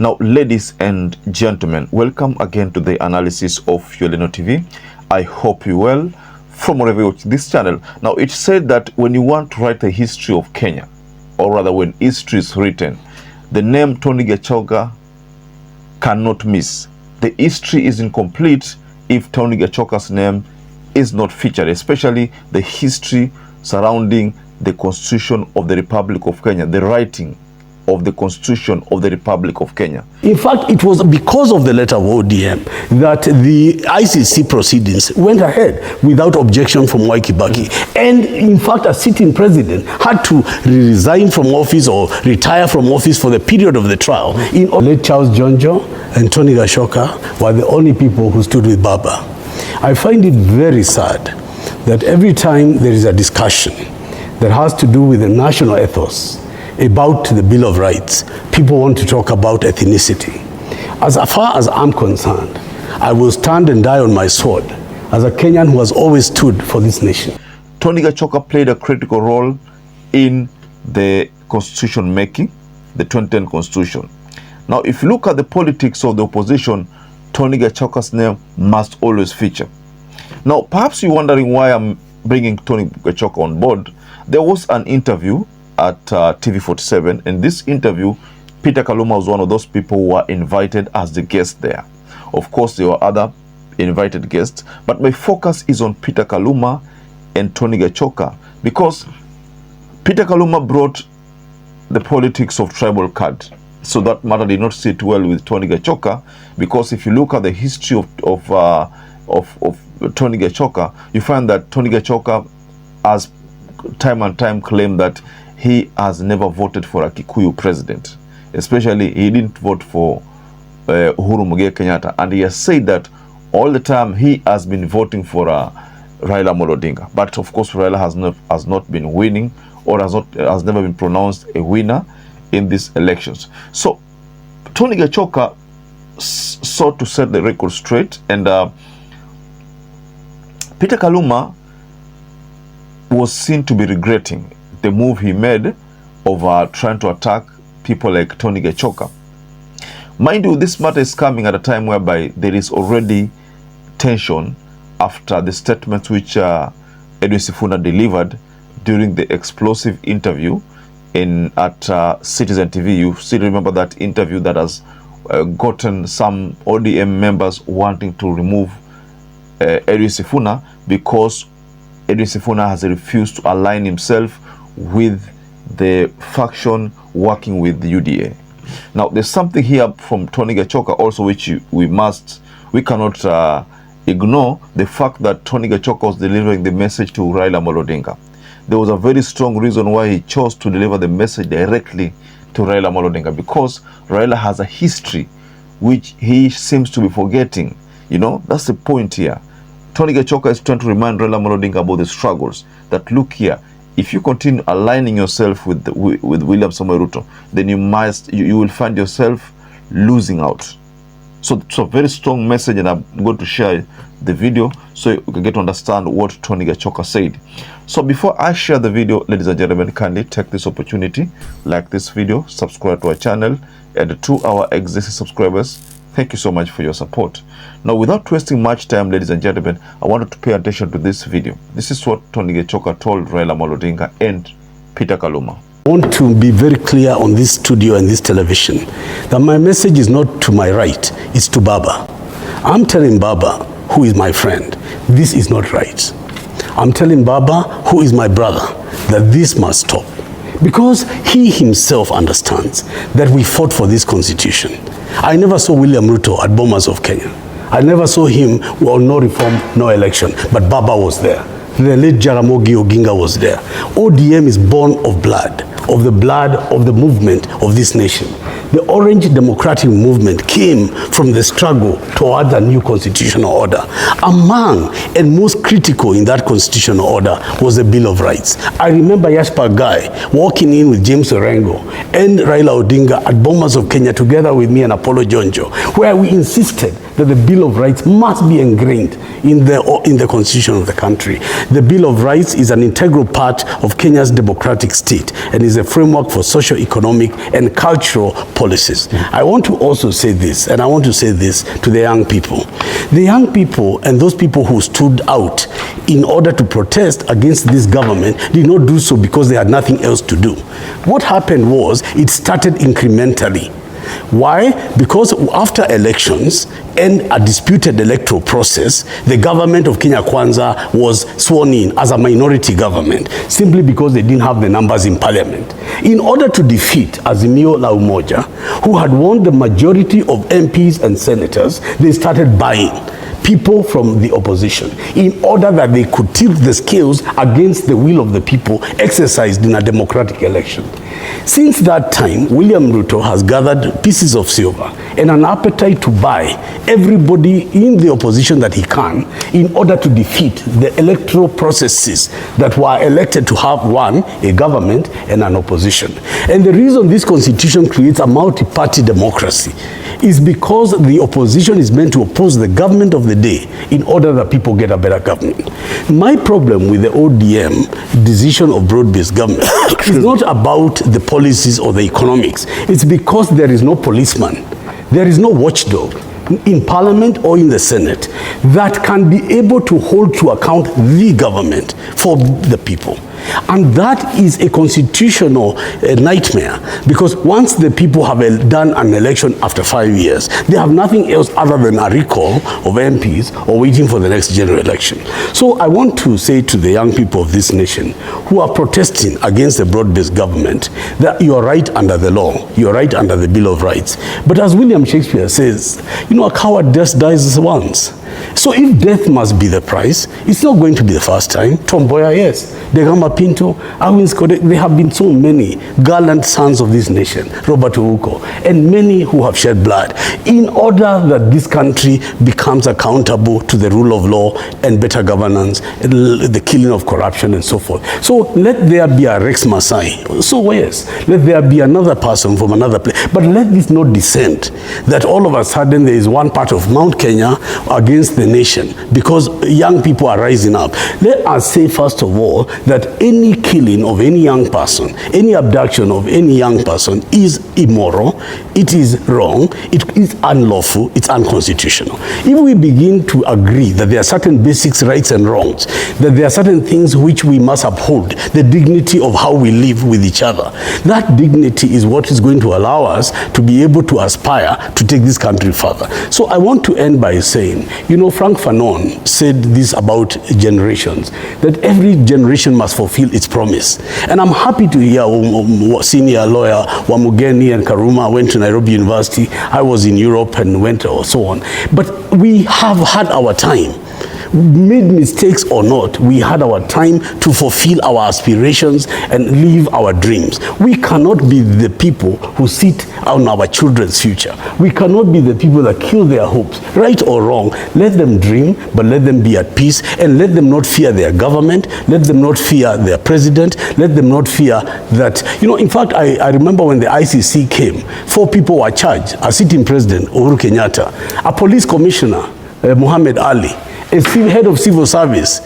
Now, ladies and gentlemen, welcome again to the analysis of YOLENO TV. I hope you well from wherever you watch this channel. Now, it's said that when you want to write the history of Kenya, or rather when history is written, the name Tony Gachoka cannot miss. The history is incomplete if Tony Gachoka's name is not featured, especially the history surrounding the Constitution of the Republic of Kenya, the writing of the Constitution of the Republic of Kenya. In fact, it was because of the letter of ODM that the ICC proceedings went ahead without objection from Mwai Kibaki. And in fact, a sitting president had to resign from office or retire from office for the period of the trial. Late Charles Jonjo and Tony Gachoka were the only people who stood with Baba. I find it very sad that every time there is a discussion that has to do with the national ethos, about the Bill of Rights, people want to talk about ethnicity. As far as I'm concerned, I will stand and die on my sword as a Kenyan who has always stood for this nation. Tony Gachoka played a critical role in the constitution making, the 2010 constitution. Now, if you look at the politics of the opposition, Tony Gachoka's name must always feature. Now, perhaps you're wondering why I'm bringing Tony Gachoka on board. There was an interview at TV47. In this interview, Peter KALUMA was one of those people who were invited as the guest there. Of course, there were other invited guests, but my focus is on Peter KALUMA and Tony Gachoka, because Peter KALUMA brought the politics of tribal card. So that matter did not sit well with Tony Gachoka, because if you look at the history of Tony Gachoka, you find that Tony Gachoka has time and time claimed that he has never voted for a Kikuyu president. Especially, he didn't vote for Uhuru Muigai Kenyatta. And he has said that all the time he has been voting for Raila Odinga. But of course, Raila has not been winning, or has never been pronounced a winner in these elections. So, Tony Gachoka sought to set the record straight. And Peter KALUMA was seen to be regretting the move he made of trying to attack people like Tony Gachoka. Mind you, this matter is coming at a time whereby there is already tension after the statements which Edwin Sifuna delivered during the explosive interview at Citizen TV. You still remember that interview that has gotten some ODM members wanting to remove Edwin Sifuna, because Edwin Sifuna has refused to align himself with the faction working with the UDA. Now, there's something here from Tony Gachoka also which we cannot ignore, the fact that Tony Gachoka was delivering the message to Raila Odinga. There was a very strong reason why he chose to deliver the message directly to Raila Odinga, because Raila has a history which he seems to be forgetting. You know, that's the point here. Tony Gachoka is trying to remind Raila Odinga about the struggles, that look here, if you continue aligning yourself with William Samoei Ruto, then you will find yourself losing out. So it's a very strong message, and I'm going to share the video so you can get to understand what Tony Gachoka said. So before I share the video, ladies and gentlemen, kindly take this opportunity, like this video, subscribe to our channel, and to our existing subscribers, thank you so much for your support. Now, without wasting much time, ladies and gentlemen, I wanted to pay attention to this video. This is what Tony Gachoka told Raila Odinga and Peter KALUMA. I want to be very clear on this studio and this television that my message is not to my right, it's to Baba. I'm telling Baba, who is my friend, this is not right. I'm telling Baba, who is my brother, that this must stop. Because he himself understands that we fought for this constitution. I never saw William Ruto at Bomas of Kenya. I never saw him, well, no reform, no election, but Baba was there. The late Jaramogi Odinga was there. ODM is born of blood, of the movement of this nation. The Orange Democratic Movement came from the struggle towards a new constitutional order. Among and most critical in that constitutional order was the Bill of Rights. I remember Yashpa Guy walking in with James Orengo and Raila Odinga at Bomas of Kenya together with me and Apollo Jonjo, where we insisted that the Bill of Rights must be ingrained in the constitution of the country. The Bill of Rights is an integral part of Kenya's democratic state and is a framework for socio-economic and cultural policies. I want to also say this, and I want to say this to the young people. The young people and those people who stood out in order to protest against this government did not do so because they had nothing else to do. What happened was it started incrementally. Why? Because after elections and a disputed electoral process, the government of Kenya Kwanza was sworn in as a minority government, simply because they didn't have the numbers in parliament. In order to defeat Azimio la Umoja, who had won the majority of MPs and senators, they started buying people from the opposition in order that they could tilt the scales against the will of the people exercised in a democratic election. Since that time, William Ruto has gathered pieces of silver and an appetite to buy everybody in the opposition that he can in order to defeat the electoral processes that were elected to have a government and an opposition. And the reason this constitution creates a multi-party democracy is because the opposition is meant to oppose the government of the day in order that people get a better government. My problem with the ODM decision of broad-based government is not about the policies or the economics. It's because there is no policeman, there is no watchdog in Parliament or in the Senate that can be able to hold to account the government for the people. And that is a constitutional nightmare, because once the people have done an election after 5 years, they have nothing else other than a recall of MPs or waiting for the next general election. So I want to say to the young people of this nation who are protesting against the broad-based government that you are right under the law, you are right under the Bill of Rights. But as William Shakespeare says, you know, a coward just dies once. So if death must be the price, it's not going to be the first time. Tom Mboya, yes. Degama Pinto, Awins Kode, there have been so many gallant sons of this nation, Robert Ouko, and many who have shed blood in order that this country becomes accountable to the rule of law and better governance, the killing of corruption and so forth. So let there be a Rex Masai. So yes, let there be another person from another place. But let this not descend that all of a sudden there is one part of Mount Kenya against the nation because young people are rising up. Let us say first of all that any killing of any young person, any abduction of any young person is immoral, it is wrong, it is unlawful, it's unconstitutional. If we begin to agree that there are certain basic rights and wrongs, that there are certain things which we must uphold, the dignity of how we live with each other, that dignity is what is going to allow us to be able to aspire to take this country further. So I want to end by saying, you know, Frank Fanon said this about generations, that every generation must fulfill its promise. And I'm happy to hear senior lawyer Wamugeni and Kaluma went to Nairobi University. I was in Europe and went so on. But we have had our time. Made mistakes or not, we had our time to fulfill our aspirations and live our dreams. We cannot be the people who sit on our children's future. We cannot be the people that kill their hopes. Right or wrong, let them dream, but let them be at peace, and let them not fear their government, let them not fear their president, let them not fear that, you know, in fact, I remember when the ICC came, 4 people were charged, a sitting president, Uhuru Kenyatta, a police commissioner, Muhammad Ali, a head of civil service,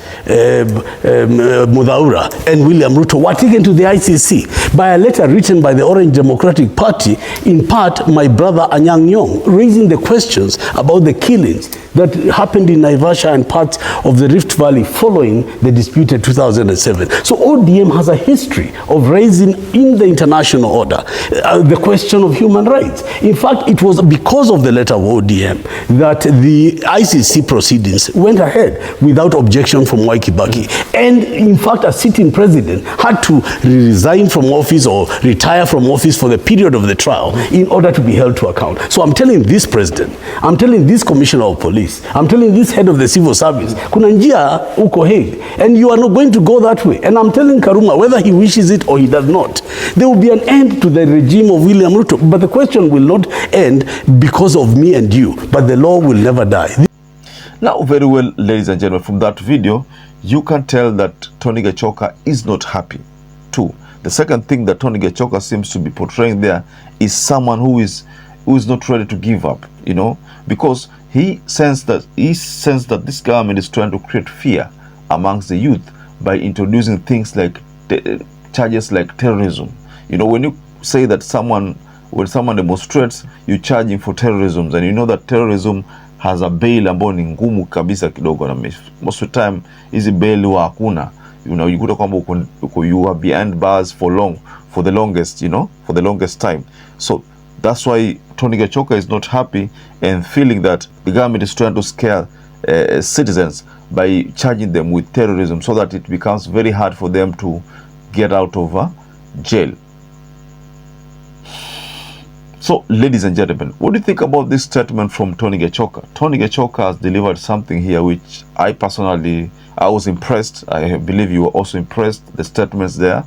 Mudaura, and William Ruto were taken to the ICC by a letter written by the Orange Democratic Party, in part my brother Anyang' Nyong'o, raising the questions about the killings that happened in Naivasha and parts of the Rift Valley following the disputed 2007. So ODM has a history of raising in the international order the question of human rights. In fact, it was because of the letter of ODM that the ICC proceedings went ahead without objection from Mwai Kibaki. And in fact, a sitting president had to resign from office or retire from office for the period of the trial in order to be held to account. So I'm telling this president, I'm telling this commissioner of police, I'm telling this head of the civil service, kuna njia uko Hague, and you are not going to go that way. And I'm telling Kaluma, whether he wishes it or he does not, there will be an end to the regime of William Ruto. But the question will not end because of me and you, but the law will never die. Now, very well, ladies and gentlemen, from that video, you can tell that Tony Gachoka is not happy too. The second thing that Tony Gachoka seems to be portraying there is someone who is who is not ready to give up, you know, because he sensed that this government is trying to create fear amongst the youth by introducing things like charges like terrorism. You know, when you say that when someone demonstrates, you charge him for terrorism, and you know that terrorism has a bail ambayo ni ngumu kabisa kidogo, na most of the time hizi bail huwa hakuna. You know, you kwamba you are behind bars for the longest time. So that's why Tony Gachoka is not happy and feeling that the government is trying to scare citizens by charging them with terrorism, so that it becomes very hard for them to get out of jail. So, ladies and gentlemen, what do you think about this statement from Tony Gachoka? Tony Gachoka has delivered something here which I was impressed. I believe you were also impressed, the statements there.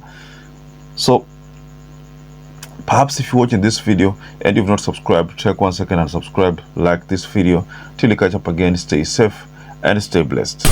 So, perhaps if you're watching this video and you've not subscribed, take 1 second and subscribe, like this video. Till we catch up again, stay safe and stay blessed.